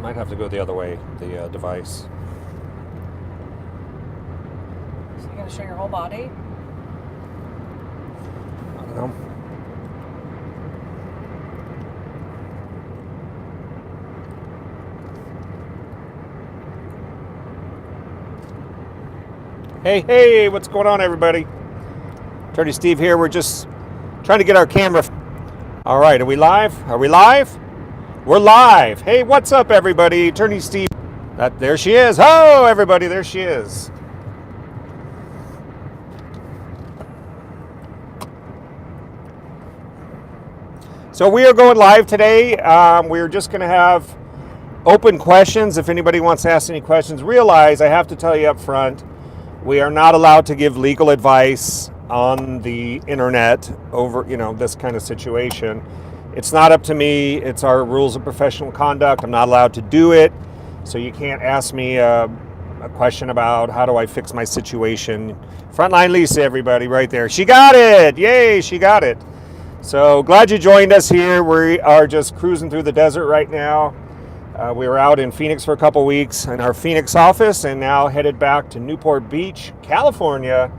Might have to go the other way, the device. So you're going to show your whole body? I don't know. Hey, what's going on, everybody? Attorney Steve here. We're just trying to get our camera. All right, are we live? We're live. Hey, what's up, everybody? Attorney Steve. There she is. Oh, everybody, there she is. So we are going live today. We're just going to have open questions. If anybody wants to ask any questions, realize I have to tell you up front, we are not allowed to give legal advice on the internet over, this kind of situation. It's not up to me. It's our rules of professional conduct. I'm not allowed to do it. So you can't ask me a question about how do I fix my situation. Frontline Lisa, everybody, right there. She got it. Yay, she got it. So glad you joined us here. We are just cruising through the desert right now. We were out in Phoenix for a couple weeks in our Phoenix office and now headed back to Newport Beach, California.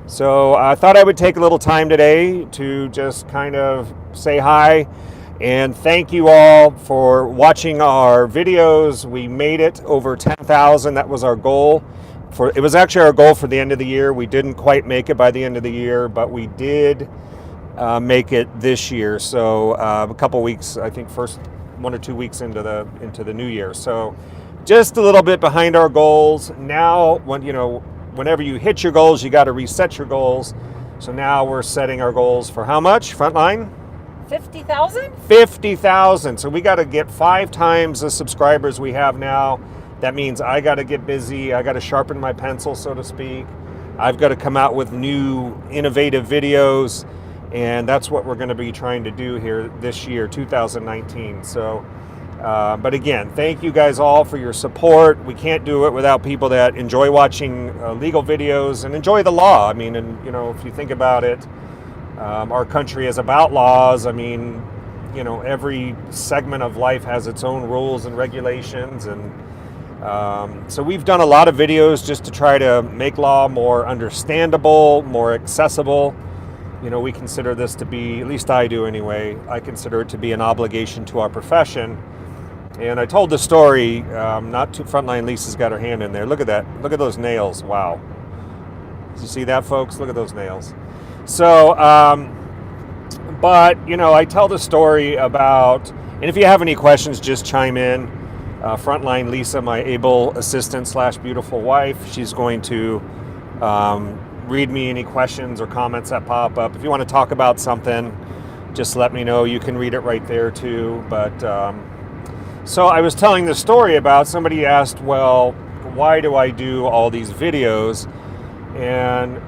So I thought I would take a little time today to just kind of say hi and thank you all for watching our videos. We made it over 10,000. That was our goal. It was actually our goal for the end of the year. We didn't quite make it by the end of the year, but we did make it this year. So a couple weeks, I think first 1 or 2 weeks into the new year. So just a little bit behind our goals. Now, whenever you hit your goals, you got to reset your goals. So now we're setting our goals for how much? Frontline? 50,000? 50,000. So we got to get 5 times the subscribers we have now. That means I got to get busy. I got to sharpen my pencil, so to speak. I've got to come out with new, innovative videos. And that's what we're going to be trying to do here this year, 2019. So, but again, thank you guys all for your support. We can't do it without people that enjoy watching legal videos and enjoy the law. I mean, and if you think about it, our country is about laws. I mean, every segment of life has its own rules and regulations. And so we've done a lot of videos just to try to make law more understandable, more accessible. We consider this to be, at least I do anyway, I consider it to be an obligation to our profession. And I told the story, not too Frontline Lisa's got her hand in there. Look at that. Look at those nails. Wow. Did you see that, folks? Look at those nails. So, but, I tell the story about, and if you have any questions, just chime in. Frontline Lisa, my able assistant / beautiful wife, she's going to read me any questions or comments that pop up. If you want to talk about something, just let me know. You can read it right there too. But so I was telling the story about somebody asked, well, why do I do all these videos? And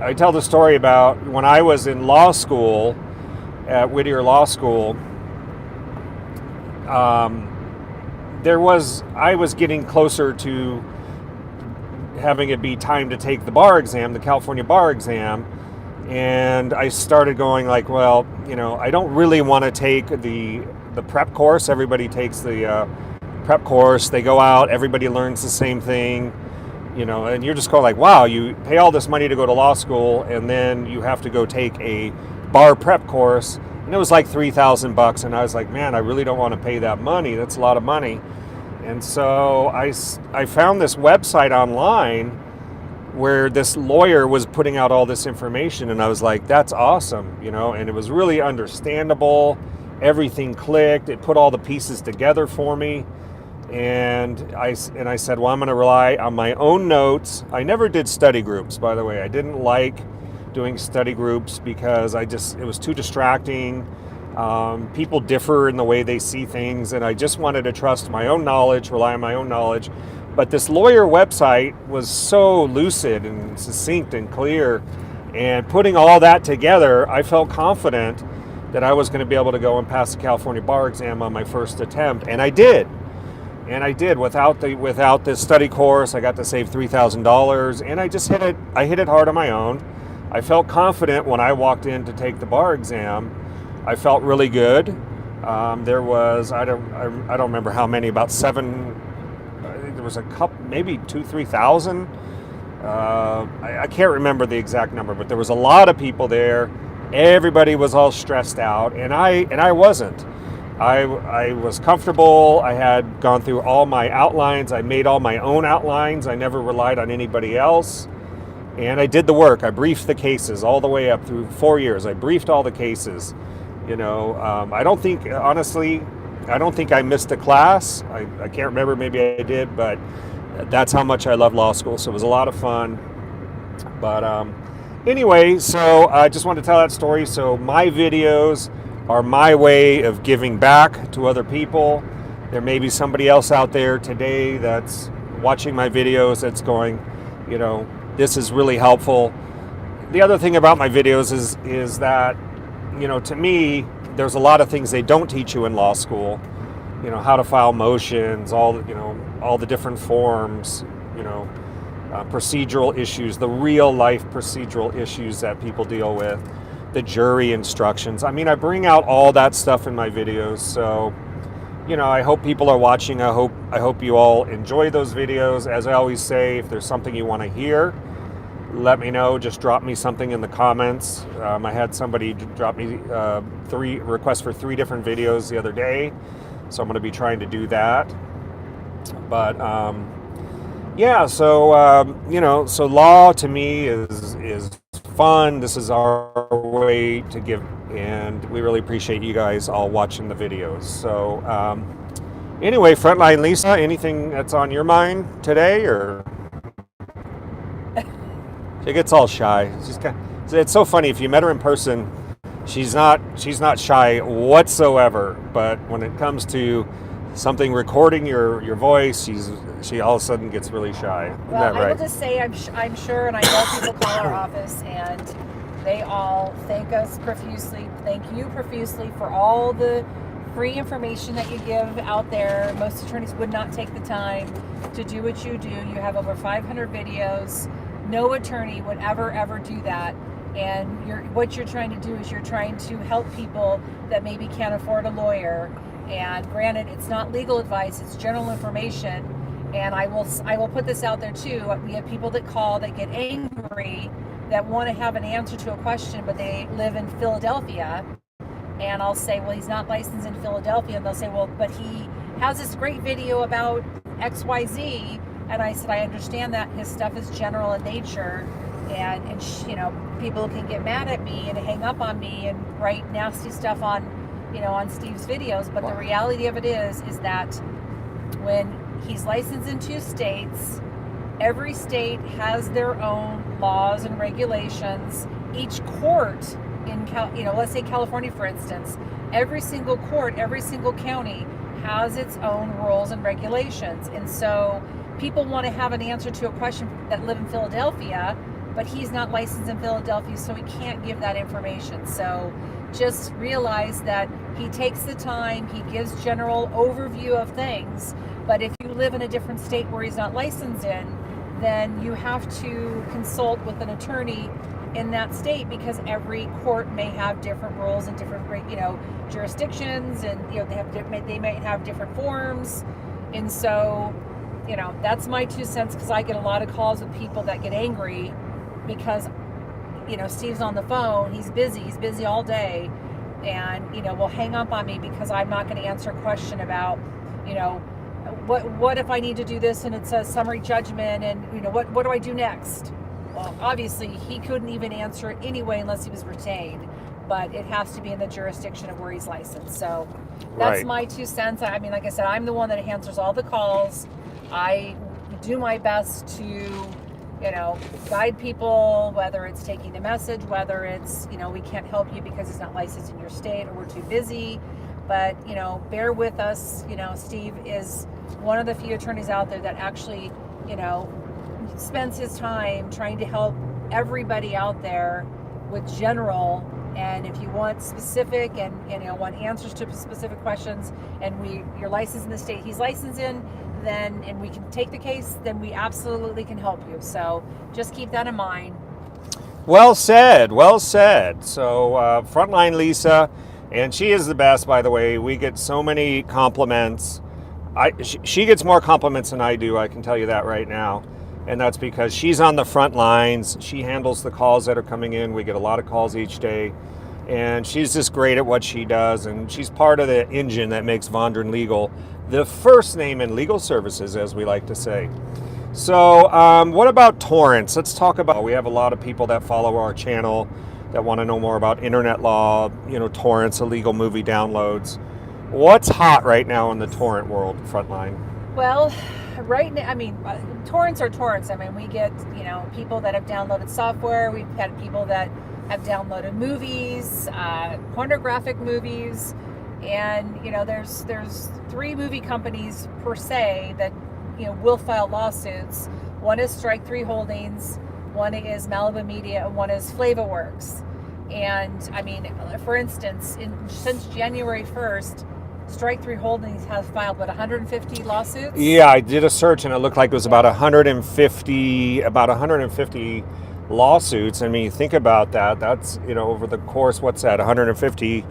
I tell the story about when I was in law school at Whittier Law School. I was getting closer to having it be time to take the bar exam, the California bar exam, and I started going like, well, I don't really want to take the prep course. Everybody takes the prep course. They go out, everybody learns the same thing, and you're just going like, wow, you pay all this money to go to law school, and then you have to go take a bar prep course, and it was like $3,000, and I was like, man, I really don't want to pay that money. That's a lot of money. And so I found this website online where this lawyer was putting out all this information, and I was like, that's awesome, and it was really understandable. Everything clicked. It put all the pieces together for me. And I said, well, I'm going to rely on my own notes. I never did study groups, by the way. I didn't like doing study groups because it was too distracting. People differ in the way they see things, and I just wanted to trust my own knowledge, rely on my own knowledge. But this lawyer website was so lucid and succinct and clear, and putting all that together, I felt confident that I was going to be able to go and pass the California bar exam on my first attempt, and I did. And I did. Without this study course, I got to save $3,000, and I just hit it. I hit it hard on my own. I felt confident when I walked in to take the bar exam. I felt really good. There was, I don't remember how many, about seven. I think there was a couple, maybe 3,000. I can't remember the exact number, but there was a lot of people there. Everybody was all stressed out, and I wasn't. I was comfortable. I had gone through all my outlines. I made all my own outlines. I never relied on anybody else. And I did the work. I briefed the cases all the way up through 4 years. I briefed all the cases. I don't think, honestly, I missed a class. I can't remember, maybe I did, but that's how much I love law school. So it was a lot of fun. But anyway, so I just wanted to tell that story. So my videos are my way of giving back to other people. There may be somebody else out there today that's watching my videos that's going, this is really helpful. The other thing about my videos is that, to me, there's a lot of things they don't teach you in law school. How to file motions, all the different forms, procedural issues, the real life procedural issues that people deal with, the jury instructions. I bring out all that stuff in my videos. So, I hope people are watching. I hope you all enjoy those videos. As I always say, if there's something you want to hear, let me know. Just drop me something in the comments. I had somebody drop me 3 requests for 3 different videos the other day, so I'm going to be trying to do that. But so law to me is fun. This is our way to give, and we really appreciate you guys all watching the videos. So anyway, Frontline Lisa, anything that's on your mind today, or? She gets all shy. It's so funny. If you met her in person, she's not shy whatsoever. But when it comes to something recording your voice, she all of a sudden gets really shy. Isn't that right? I will just say I'm sure, and I know people call our office and they all thank us profusely. Thank you profusely for all the free information that you give out there. Most attorneys would not take the time to do what you do. You have over 500 videos. No attorney would ever do that. And what you're trying to do is you're trying to help people that maybe can't afford a lawyer. And granted, it's not legal advice, it's general information. And I will put this out there too. We have people that call that get angry, that want to have an answer to a question, but they live in Philadelphia. And I'll say, well, he's not licensed in Philadelphia. And they'll say, well, but he has this great video about XYZ. And I said, I understand that his stuff is general in nature, and people can get mad at me and hang up on me and write nasty stuff on Steve's videos. But the reality of it is that when he's licensed in 2 states, every state has their own laws and regulations. Each court in let's say California, for instance, every single court, every single county has its own rules and regulations. And so people want to have an answer to a question that live in Philadelphia, but he's not licensed in Philadelphia, so he can't give that information. So just realize that he takes the time, he gives general overview of things, but if you live in a different state where he's not licensed in, then you have to consult with an attorney in that state, because every court may have different rules and different jurisdictions, and they might have different forms. And so that's my 2 cents, because I get a lot of calls with people that get angry because Steve's on the phone, he's busy all day, and will hang up on me because I'm not going to answer a question about what if I need to do this and it's a summary judgment, and what do I do next? Well, obviously he couldn't even answer it anyway unless he was retained, but it has to be in the jurisdiction of where he's licensed. So that's Right. my 2 cents. Like I said, I'm the one that answers all the calls. I do my best to guide people, whether it's taking the message, whether it's we can't help you because it's not licensed in your state, or we're too busy. But bear with us. Steve is one of the few attorneys out there that actually spends his time trying to help everybody out there with general. And if you want specific and want answers to specific questions, and you're licensed in the state he's licensed in, then and we can take the case, then we absolutely can help you. So just keep that in mind. Well said. So Frontline Lisa, And she is the best, by the way. We get so many compliments. She gets more compliments than I do, I can tell you that right now. And that's because she's on the front lines. She handles the calls that are coming in. We get a lot of calls each day. And she's just great at what she does. And she's part of the engine that makes Vondran Legal the first name in legal services, as we like to say. So what about torrents? Let's talk about, we have a lot of people that follow our channel that want to know more about internet law, torrents, illegal movie downloads. What's hot right now in the torrent world, Frontline? Well, right now, torrents are torrents. We get, people that have downloaded software. We've had people that have downloaded movies, pornographic movies, and, there's 3 movie companies per se that, will file lawsuits. One is Strike 3 Holdings, one is Malibu Media, and one is FlavaWorks. And, for instance, since January 1st, Strike 3 Holdings has filed, 150 lawsuits? Yeah, I did a search and it looked like it was about 150 lawsuits. Think about that. That's, over the course, what's that, 150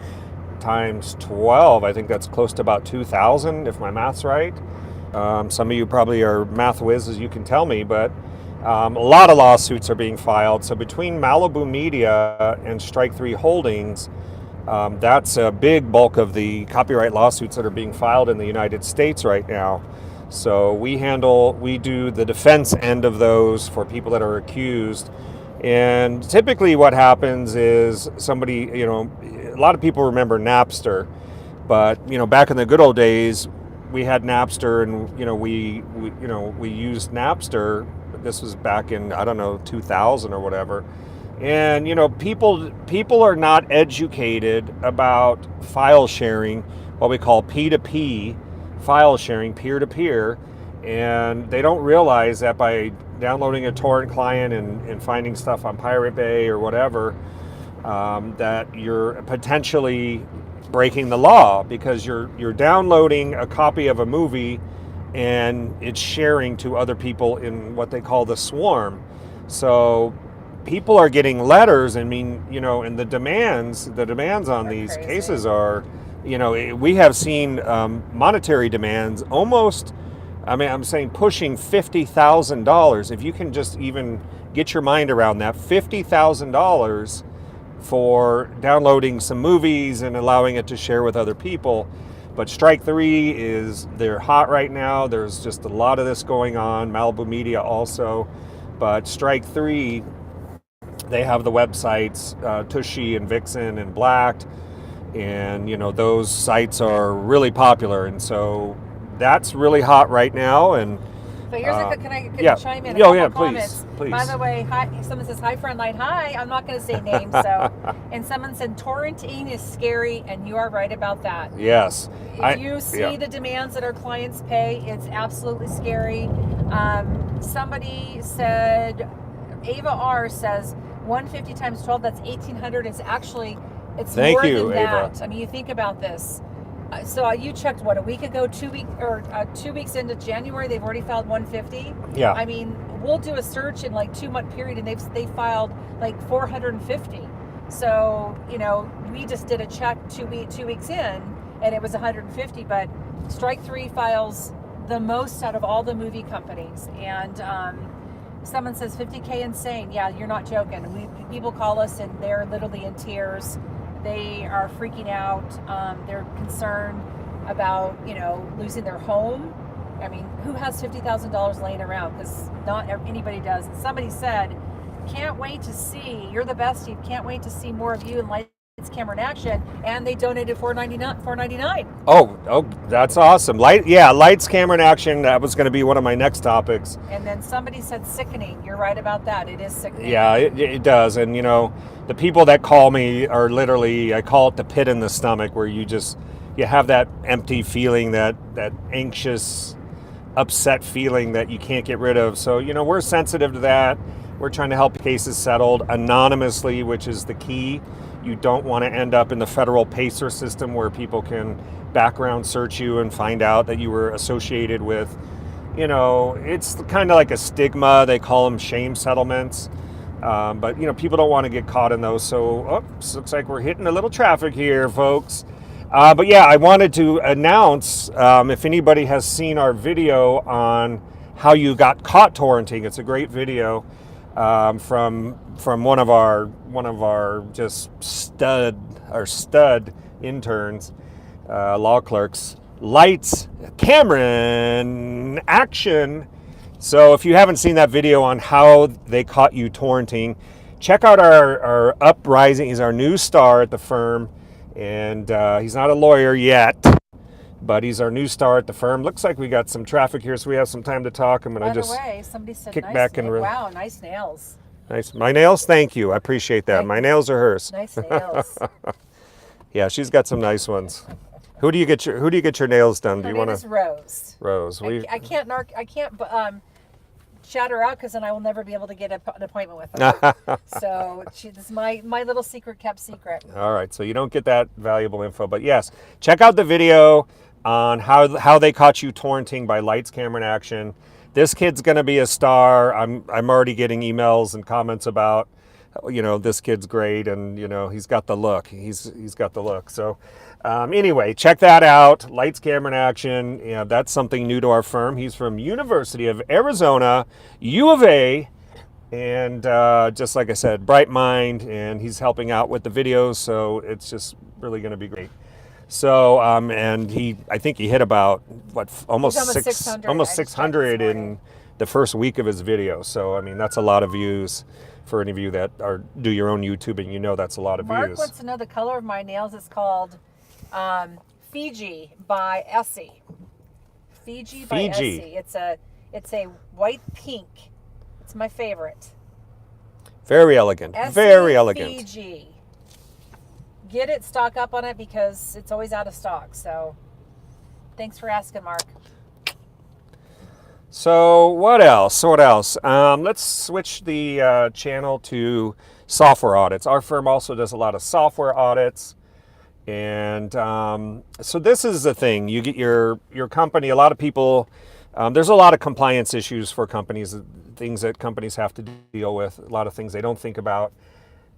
times 12. I think that's close to about 2,000, if my math's right. Some of you probably are math whizzes, you can tell me, but a lot of lawsuits are being filed. So between Malibu Media and Strike 3 Holdings, that's a big bulk of the copyright lawsuits that are being filed in the United States right now. So we do the defense end of those for people that are accused. And typically what happens is somebody, a lot of people remember Napster, but, back in the good old days, we had Napster and, we used Napster. This was back in, 2000 or whatever. And, people are not educated about file sharing, what we call P2P file sharing, peer-to-peer. And they don't realize that by downloading a torrent client and finding stuff on Pirate Bay or whatever, that you're potentially breaking the law, because you're downloading a copy of a movie and it's sharing to other people in what they call the swarm. So people are getting letters. And the demands on these cases are, we have seen monetary demands almost, I'm saying pushing $50,000. If you can just even get your mind around that, $50,000 for downloading some movies and allowing it to share with other people. But Strike 3 they're hot right now. There's just a lot of this going on. Malibu Media also. But Strike 3, they have the websites, Tushy and Vixen and Blacked. And, those sites are really popular. And so that's really hot right now. And but here's can I chime in? Please. By the way, hi. Someone says hi, Frontline. Hi. I'm not going to say names. So, and someone said torrenting is scary, and you are right about that. Yes. If you see the demands that our clients pay, it's absolutely scary. Somebody said, Ava R says 150 times 12. That's 1,800. It's actually more than that. Ava. You think about this. So you checked a week ago, 2 weeks into January, they've already filed 150. Yeah. We'll do a search in 2-month period, and they filed 450. So we just did a check 2 weeks in, and it was 150. But Strike 3 files the most out of all the movie companies, and someone says 50K insane. Yeah, you're not joking. People call us and they're literally in tears. They are freaking out. They're concerned about, losing their home. Who has $50,000 laying around? Because not anybody does. And somebody said, can't wait to see, you're the best, Steve. Can't wait to see more of you in Lights, Camera, and Action. And they donated $4.99. Oh, that's awesome. Lights, Camera, and Action. That was going to be one of my next topics. And then somebody said sickening. You're right about that. It is sickening. Yeah, it does. And, the people that call me are literally, I call it the pit in the stomach, where you have that empty feeling, that anxious, upset feeling that you can't get rid of. So, we're sensitive to that. We're trying to help cases settled anonymously, which is the key. You don't want to end up in the federal PACER system where people can background search you and find out that you were associated with, it's kind of like a stigma. They call them shame settlements. But people don't want to get caught in those. So, oops, looks like we're hitting a little traffic here, folks. But yeah, I wanted to announce if anybody has seen our video on how you got caught torrenting. It's a great video from one of our just stud interns, law clerks. Lights, Cameron, action. So if you haven't seen that video on how they caught you torrenting, check out our Uprising. He's our new star at the firm, and he's not a lawyer yet, but he's our new star at the firm. Looks like we got some traffic here, so we have some time to talk. I'm gonna just somebody said kick nice back and wow, nice nails. Nice, my nails. Thank you, I appreciate that. My nails are hers. Nice nails. Yeah, she's got some nice ones. Who do you get your nails done? Her do you name want is Rose. Rose? I can't shout her out because then I will never be able to get an appointment with her. So this is my little secret kept secret. All right, so you don't get that valuable info, but yes, check out the video on how they caught you torrenting by Lights, Camera, and Action. This kid's gonna be a star. I'm already getting emails and comments about, this kid's great, and he's got the look. He's got the look. So anyway, check that out. Lights, Camera, and Action. That's something new to our firm. He's from University of Arizona, U of A, and just like I said, bright mind, and he's helping out with the videos. So it's just really going to be great. So and I think he hit about almost 600 in the first week of his video. So I mean, that's a lot of views. For any of you that do your own YouTubing, that's a lot of views. Mark wants to know the color of my nails. It's called Fiji by Essie. Fiji by Essie. It's a white pink. It's my favorite. Very elegant. Essie Very elegant. Fiji. Get it, stock up on it because it's always out of stock. So thanks for asking, Mark. So what else? Let's switch the channel to software audits. Our firm also does a lot of software audits. And so this is the thing. You get your company, a lot of people, there's a lot of compliance issues for companies, things that companies have to deal with, a lot of things they don't think about.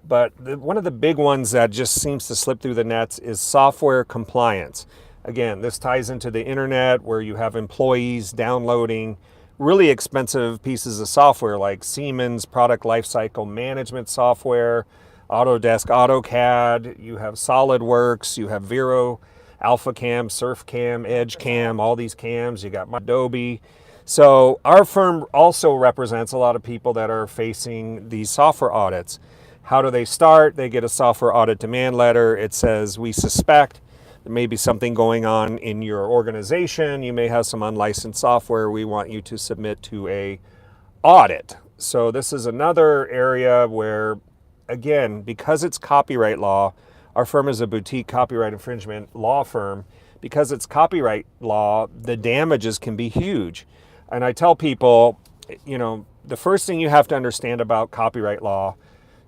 But one of the big ones that just seems to slip through the nets is software compliance. Again, this ties into the internet where you have employees downloading really expensive pieces of software like Siemens product lifecycle management software, Autodesk AutoCAD, you have SolidWorks, you have Vero, AlphaCam, SurfCam, EdgeCam, all these cams, you got Adobe. So our firm also represents a lot of people that are facing these software audits. How do they start? They get a software audit demand letter. It says, we suspect there may be something going on in your organization. You may have some unlicensed software. We want you to submit to a audit. So this is another area where, again, because it's copyright law, our firm is a boutique copyright infringement law firm. Because it's copyright law, the damages can be huge. And I tell people, the first thing you have to understand about copyright law,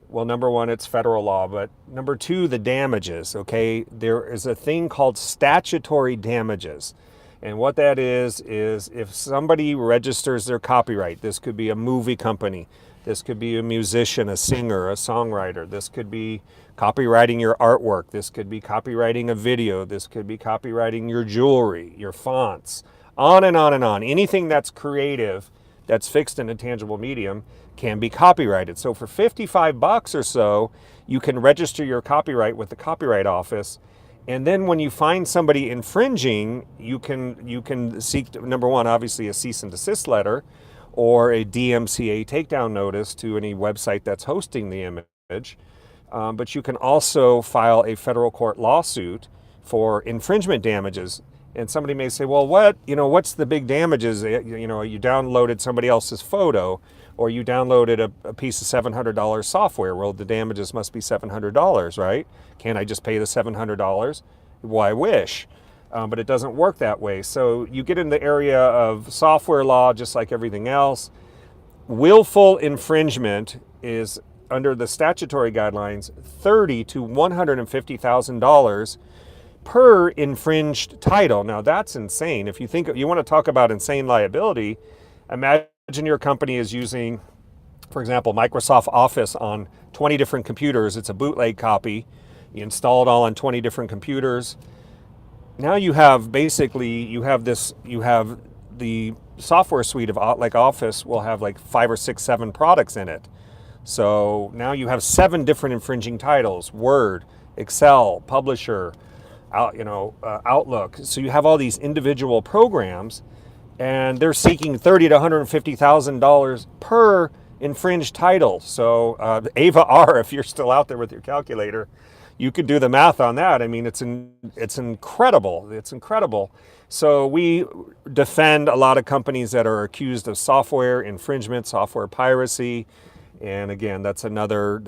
well, number one, it's federal law, but number two, the damages, okay? There is a thing called statutory damages. And what that is if somebody registers their copyright, this could be a movie company, this could be a musician, a singer, a songwriter, this could be copywriting your artwork, this could be copywriting a video, this could be copywriting your jewelry, your fonts, on and on and on. Anything that's creative, that's fixed in a tangible medium, can be copyrighted. So for $55 or so, you can register your copyright with the Copyright Office. And then when you find somebody infringing, you can seek, number one, obviously a cease and desist letter or a DMCA takedown notice to any website that's hosting the image. But you can also file a federal court lawsuit for infringement damages. And somebody may say, well, what's the big damages? You downloaded somebody else's photo, or you downloaded a piece of $700 software. Well, the damages must be $700, right? Can't I just pay the $700? Well, I wish, but it doesn't work that way. So you get in the area of software law, just like everything else. Willful infringement is, under the statutory guidelines, $30,000 to $150,000 per infringed title. Now that's insane. If you want to talk about insane liability, imagine your company is using For example, Microsoft Office on 20 different computers. It's a bootleg copy. You install it all on 20 different computers. Now you have basically, you have the software suite of like Office will have like 5 or 6, 7 products in it. So now you have 7 different infringing titles: Word, Excel, Publisher, Outlook. So you have all these individual programs, and they're seeking $30,000 to $150,000 per infringed title. So Ava R, if you're still out there with your calculator, you could do the math on that. I mean, it's incredible. It's incredible. So we defend a lot of companies that are accused of software infringement, software piracy, and again, that's another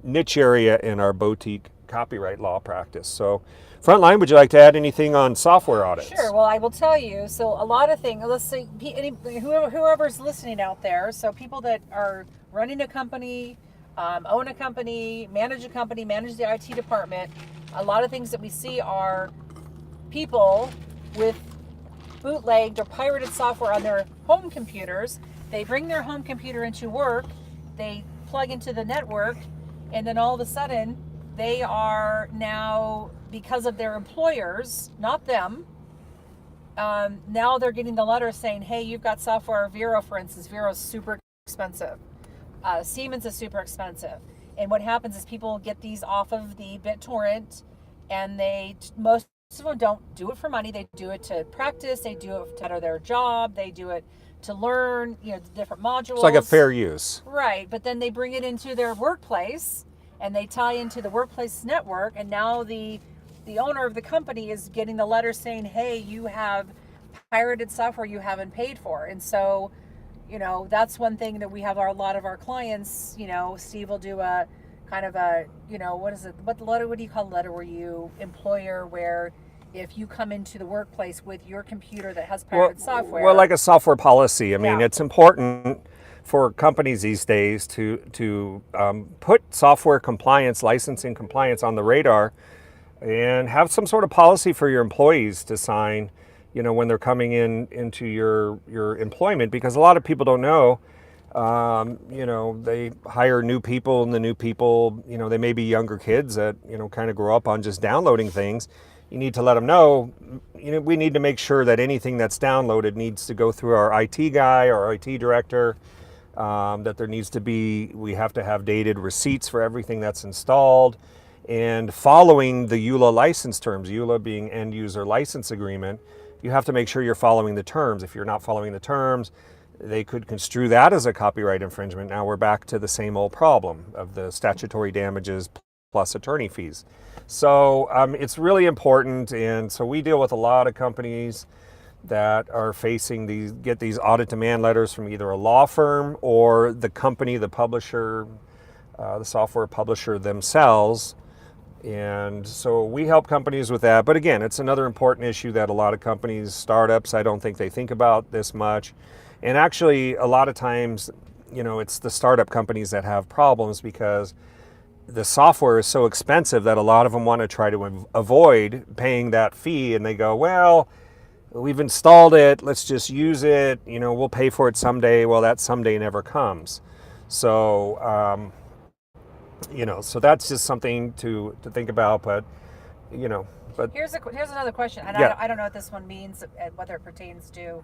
niche area in our boutique copyright law practice. So, Frontline, would you like to add anything on software audits? Sure. Well, I will tell you. So a lot of things. Let's say whoever's listening out there. So people that are running a company, own a company, manage the IT department. A lot of things that we see are people with bootlegged or pirated software on their home computers. They bring their home computer into work, they plug into the network, and then all of a sudden they are now, because of their employers, not them, now they're getting the letter saying, hey, you've got software. Vero, for instance, Vero's super expensive. Siemens is super expensive. And what happens is people get these off of the BitTorrent, and most of them don't do it for money. They do it to practice. They do it to better their job. They do it to learn, different modules. It's like a fair use. Right. But then they bring it into their workplace, and they tie into the workplace network. And now the owner of the company is getting the letter saying, hey, you have pirated software you haven't paid for. And so, that's one thing that we have a lot of our clients, Steve will do a kind of a, what is it? What do you call the letter where you employer, where if you come into the workplace with your computer that has pirated software? Well, like a software policy. I mean, it's important for companies these days to put software compliance, licensing compliance on the radar, and have some sort of policy for your employees to sign, when they're coming into your employment, because a lot of people don't know. They hire new people, and the new people, they may be younger kids that, kind of grow up on just downloading things. You need to let them know, we need to make sure that anything that's downloaded needs to go through our IT guy or our IT director, that there needs to be, we have to have dated receipts for everything that's installed, and following the EULA license terms, EULA being end user license agreement, you have to make sure you're following the terms. If you're not following the terms, they could construe that as a copyright infringement. Now we're back to the same old problem of the statutory damages plus attorney fees. So it's really important, and so we deal with a lot of companies that are get these audit demand letters from either a law firm or the company, the publisher, the software publisher themselves. And so we help companies with that. But again, it's another important issue that a lot of companies, startups, I don't think they think about this much. And actually, a lot of times, it's the startup companies that have problems because the software is so expensive that a lot of them want to try to avoid paying that fee. And they go, well, we've installed it, let's just use it, we'll pay for it someday. Well, that someday never comes. So, so that's just something to think about. But here's another question, and I don't know what this one means, whether it pertains to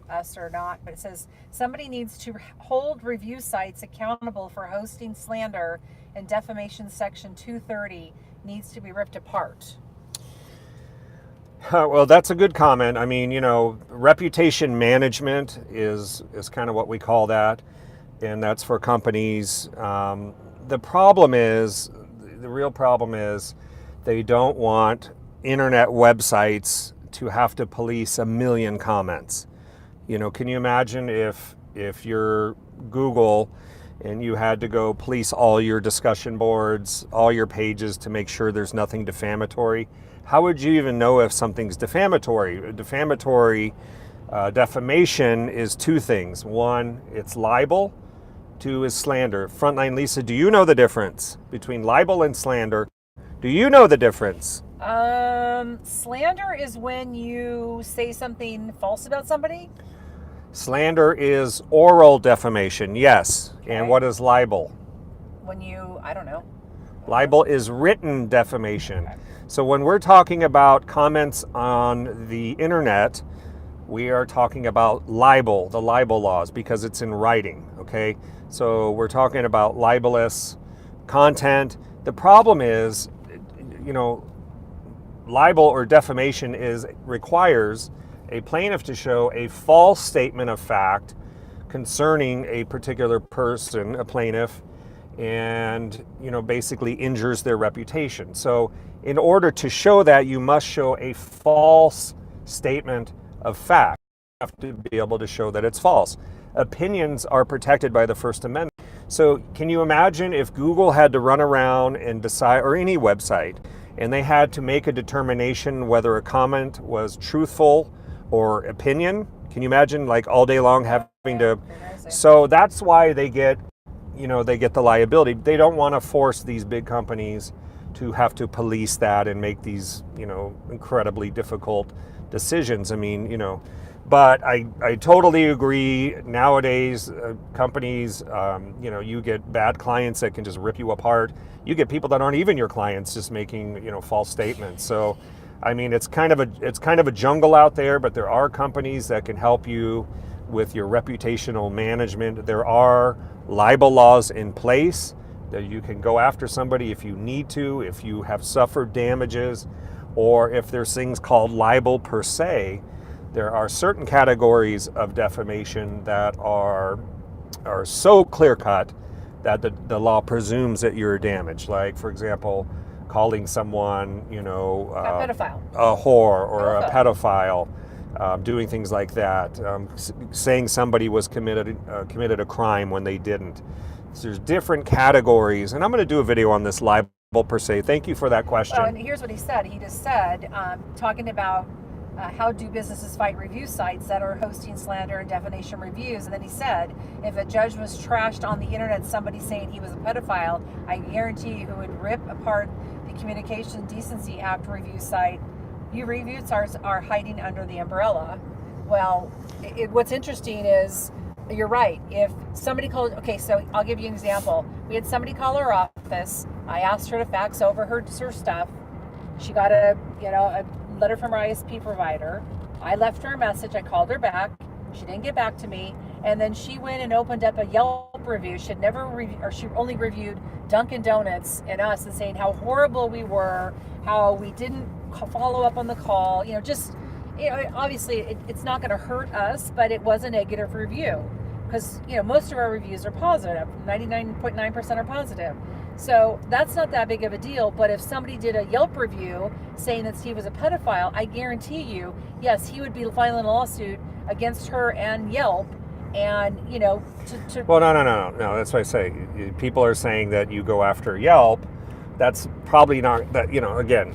us or not, but it says somebody needs to hold review sites accountable for hosting slander, and defamation section 230 needs to be ripped apart. Well, that's a good comment. I mean, reputation management is kind of what we call that, and that's for companies. The real problem is they don't want internet websites to have to police 1 million comments. Can you imagine if you're Google and you had to go police all your discussion boards, all your pages to make sure there's nothing defamatory? How would you even know if something's defamatory? Defamation is 2 things. 1, it's libel. 2 is slander. Frontline Lisa, do you know the difference between libel and slander? Do you know the difference? Slander is when you say something false about somebody. Slander is oral defamation, yes. Okay. And what is libel? When you, I don't know. Libel is written defamation. Okay. So when we're talking about comments on the internet, we are talking about libel, the libel laws, because it's in writing, okay? So we're talking about libelous content. The problem is, libel or defamation requires a plaintiff to show a false statement of fact concerning a particular person, a plaintiff, and basically injures their reputation. So in order to show that, you must show a false statement of fact. You have to be able to show that it's false. Opinions are protected by the First Amendment. So can you imagine if Google had to run around and decide, or any website, and they had to make a determination whether a comment was truthful or opinion? Can you imagine, like, all day long having to? So that's why they get the liability. They don't want to force these big companies to have to police that and make these, incredibly difficult decisions. I mean, but I totally agree. Nowadays, companies, you get bad clients that can just rip you apart. You get people that aren't even your clients just making, false statements. So, I mean, it's kind of a jungle out there, but there are companies that can help you with your reputational management. There are libel laws in place that you can go after somebody if you need to, if you have suffered damages, or if there's things called libel per se. There are certain categories of defamation that are so clear-cut that the law presumes that you're damaged. Like, for example, calling someone, a pedophile, a whore or a pedophile, doing things like that, saying somebody was committed a crime when they didn't. So there's different categories, and I'm going to do a video on this libel per se. Thank you for that question. Well, and here's what he said. He just said, talking about how do businesses fight review sites that are hosting slander and defamation reviews, and then he said, if a judge was trashed on the internet, somebody saying he was a pedophile, I guarantee you, who would rip apart the Communication Decency Act review site. You review sites are hiding under the umbrella. Well, what's interesting is, you're right. If somebody called, okay, so I'll give you an example. We had somebody call our office. I asked her to fax over her stuff. She got a letter from her ISP provider. I left her a message. I called her back. She didn't get back to me. And then she went and opened up a Yelp review. She only reviewed Dunkin' Donuts and us, and saying how horrible we were, how we didn't follow up on the call. Obviously it's not going to hurt us, but it was a negative review because, most of our reviews are positive. 99.9% are positive. So that's not that big of a deal. But if somebody did a Yelp review saying that Steve was a pedophile, I guarantee you, yes, he would be filing a lawsuit against her and Yelp. And, Well, no. That's what I say. People are saying that you go after Yelp. That's probably not that, again,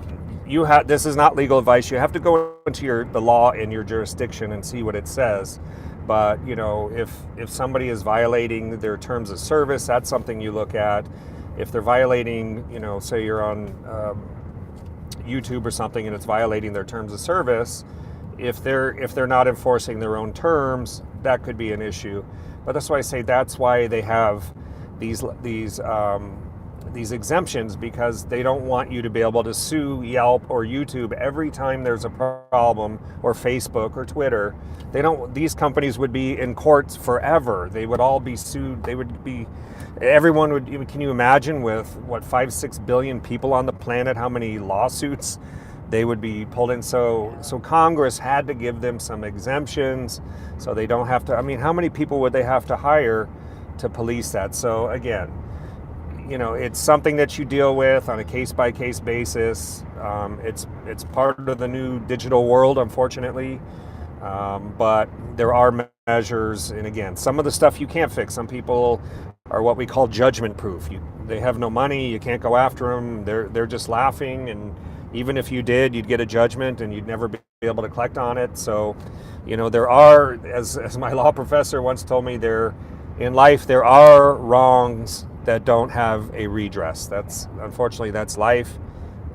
this is not legal advice. You have to go into the law in your jurisdiction and see what it says. But, if somebody is violating their terms of service, that's something you look at. If they're violating, say you're on YouTube or something and it's violating their terms of service, if they're not enforcing their own terms, that could be an issue. But that's why I say that's why they have these exemptions, because they don't want you to be able to sue Yelp or YouTube every time there's a problem, or Facebook or Twitter. These companies would be in courts forever. They would all be sued. Everyone would. Can you imagine, with 5-6 billion people on the planet, how many lawsuits they would be pulled in? So Congress had to give them some exemptions so they don't have to. I mean, how many people would they have to hire to police that? So again, it's something that you deal with on a case-by-case basis. It's part of the new digital world, unfortunately. But there are measures, and again, some of the stuff you can't fix. Some people are what we call judgment proof. They have no money, you can't go after them. They're just laughing, and even if you did, you'd get a judgment and you'd never be able to collect on it. So, there are, as my law professor once told me, in life there are wrongs that don't have a redress. Unfortunately, that's life.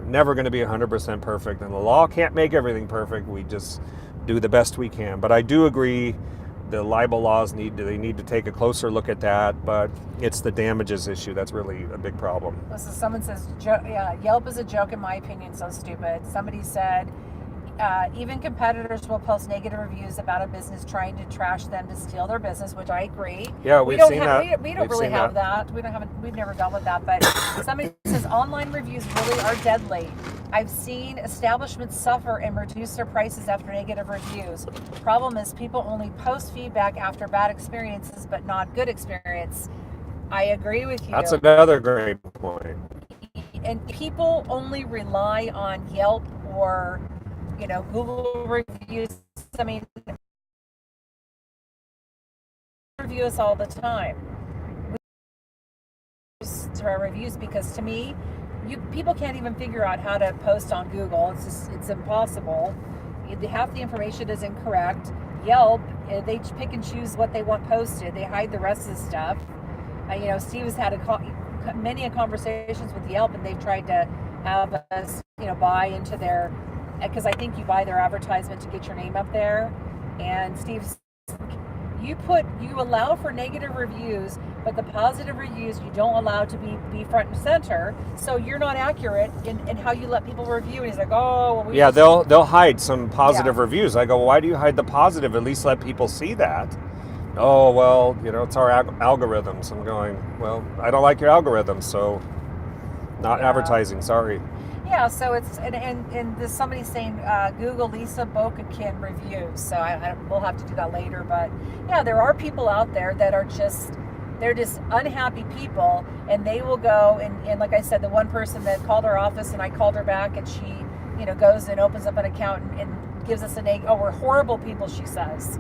Never going to be 100% perfect, and the law can't make everything perfect. We just do the best we can. But I do agree the libel laws need to take a closer look at that, but it's the damages issue that's really a big problem. Listen, someone says, Yelp is a joke in my opinion, so stupid. Somebody said, even competitors will post negative reviews about a business trying to trash them to steal their business, which I agree. Yeah, we've seen that. We don't really have that. We've never dealt with that. But somebody says online reviews really are deadly. I've seen establishments suffer and reduce their prices after negative reviews. The problem is people only post feedback after bad experiences, but not good experience. I agree with you. That's another great point. And people only rely on Yelp or Google reviews. I mean, review us all the time. We use our reviews because to me, people can't even figure out how to post on Google. It's impossible. Half the information is incorrect. Yelp, they pick and choose what they want posted. They hide the rest of the stuff. Steve has had many conversations with Yelp, and they've tried to have us, buy into their, because I think you buy their advertisement to get your name up there. And Steve's, you allow for negative reviews, but the positive reviews you don't allow to be front and center. So you're not accurate in how you let people review. And he's like, oh, well, yeah, they'll hide some positive reviews. I go, well, why do you hide the positive? At least let people see that. Oh, well, it's our algorithms. I'm going, well, I don't like your algorithms, so not advertising, sorry. Yeah, so it's, and there's somebody saying Google Lisa Bokakin reviews, so we'll have to do that later. But yeah, there are people out there that are they're just unhappy people, and they will go, and like I said, the one person that called our office, and I called her back, and she, goes and opens up an account and gives us we're horrible people, she says.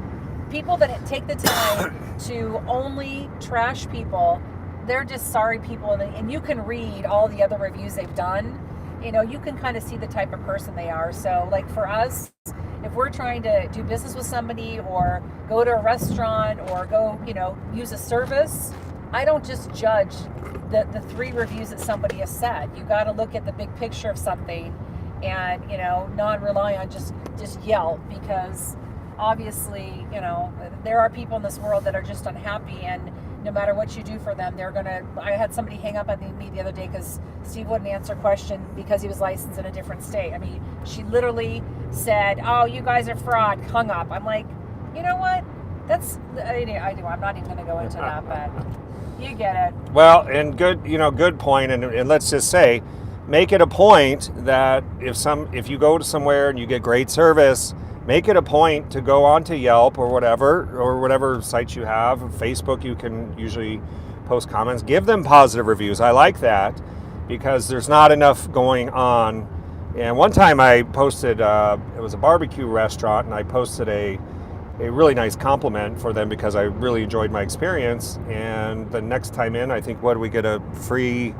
People that take the time to only trash people, they're just sorry people, and you can read all the other reviews they've done. You can kind of see the type of person they are. So like for us, if we're trying to do business with somebody or go to a restaurant or go, use a service, I don't just judge the 3 reviews that somebody has said. You got to look at the big picture of something and, not rely on just Yelp, because obviously, there are people in this world that are just unhappy, and no matter what you do for them, I had somebody hang up on me the other day because Steve wouldn't answer a question because he was licensed in a different state. I mean, she literally said, oh, you guys are fraud, hung up. I'm like, you know what? I'm not even going to go into that, but you get it. Well, and good point. And let's just say, make it a point that if you go to somewhere and you get great service, make it a point to go onto Yelp or whatever sites you have. Facebook, you can usually post comments. Give them positive reviews. I like that because there's not enough going on. And one time I posted, it was a barbecue restaurant, and I posted a really nice compliment for them because I really enjoyed my experience. And the next time in, I think, what did we get, a free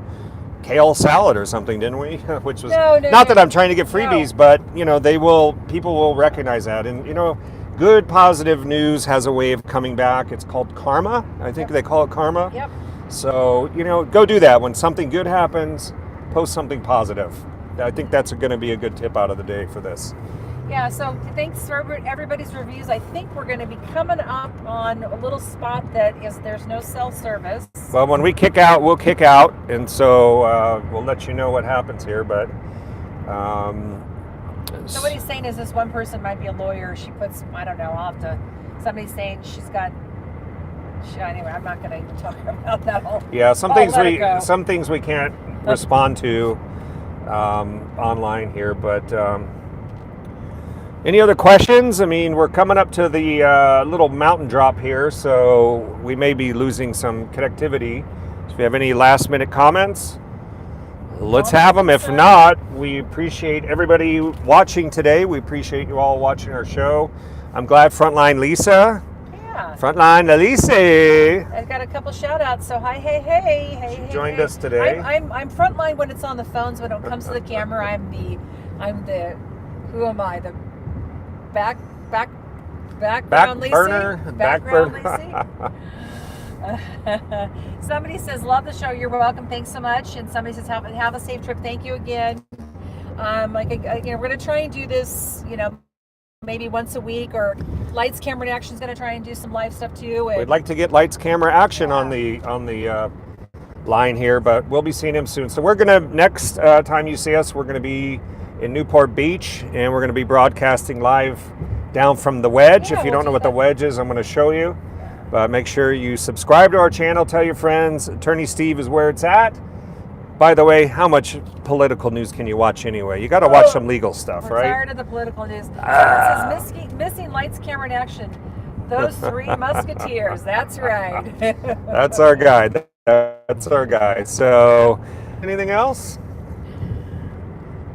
kale salad or something, didn't we? Which was not that I'm trying to get freebies, but people will recognize that. And good positive news has a way of coming back. It's called karma. I think they call it karma. Yep. So go do that. When something good happens, post something positive. I think that's going to be a good tip out of the day for this. Yeah, so thanks for everybody's reviews. I think we're going to be coming up on a little spot there's no cell service. Well, when we kick out, we'll kick out, and so we'll let you know what happens here. But somebody's saying is this one person might be a lawyer. She puts, I don't know, somebody's saying anyway, I'm not going to even talk about that whole. Yeah, some things we can't respond to online here, but. Any other questions? I mean, we're coming up to the little mountain drop here, so we may be losing some connectivity. So if you have any last minute comments, let's have them. If not, we appreciate everybody watching today. We appreciate you all watching our show. I'm glad Frontline Lisa. Yeah. Frontline Lisa. I've got a couple shout outs, so hi, hey. She joined us today. I'm Frontline when it's on the phones. When it comes to the camera, I'm the who am I? The background Lisa. Somebody says, love the show. You're welcome. Thanks so much. And somebody says, have a safe trip. Thank you again. We're going to try and do this, maybe once a week, or Lights Camera and Action's going to try and do some live stuff too. And We'd like to get Lights Camera Action on the line here, but we'll be seeing him soon. So we're gonna, next time you see us, we're gonna be in Newport Beach, and we're gonna be broadcasting live down from the Wedge. Yeah, If you we'll don't know do what the that. Wedge is, I'm gonna show you. But make sure you subscribe to our channel, tell your friends. Attorney Steve is where it's at. By the way, how much political news can you watch anyway? You gotta watch some legal stuff, we're right? tired of the political news. It says missing Lights Camera and Action. Those three musketeers. That's right. That's our guy. That's our guy. So, anything else?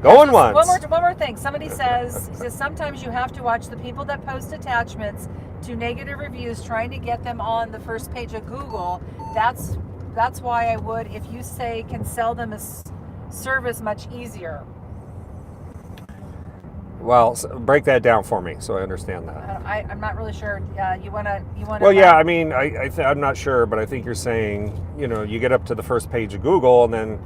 Going once. One more thing. Somebody says, sometimes you have to watch the people that post attachments to negative reviews, trying to get them on the first page of Google. That's why I would, if you say can sell them a service much easier. Well, break that down for me so I understand that. I'm not really sure. You wanna. Well, yeah. I mean, I'm not sure, but I think you're saying, you get up to the first page of Google, and then,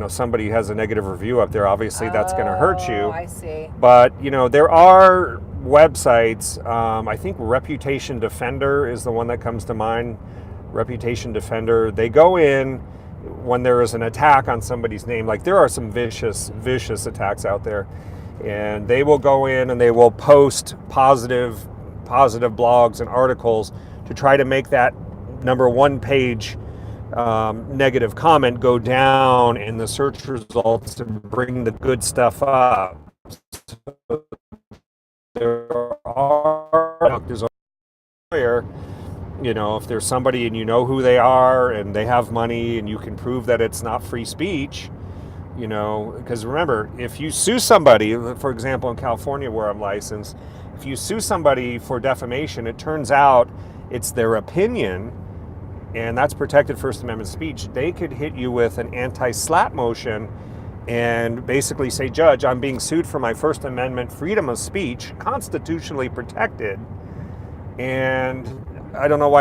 somebody has a negative review up there. Obviously, that's going to hurt you. I see. But there are websites. I think Reputation Defender is the one that comes to mind. Reputation Defender. They go in when there is an attack on somebody's name. Like, there are some vicious attacks out there. And they will go in and they will post positive blogs and articles to try to make that number one page negative comment go down in the search results to bring the good stuff up. So there are doctors there, if there's somebody and you know who they are and they have money and you can prove that it's not free speech. Because remember, if you sue somebody, for example, in California where I'm licensed, if you sue somebody for defamation, it turns out it's their opinion, and that's protected First Amendment speech. They could hit you with an anti-SLAPP motion and basically say, Judge, I'm being sued for my First Amendment freedom of speech, constitutionally protected, and I don't know why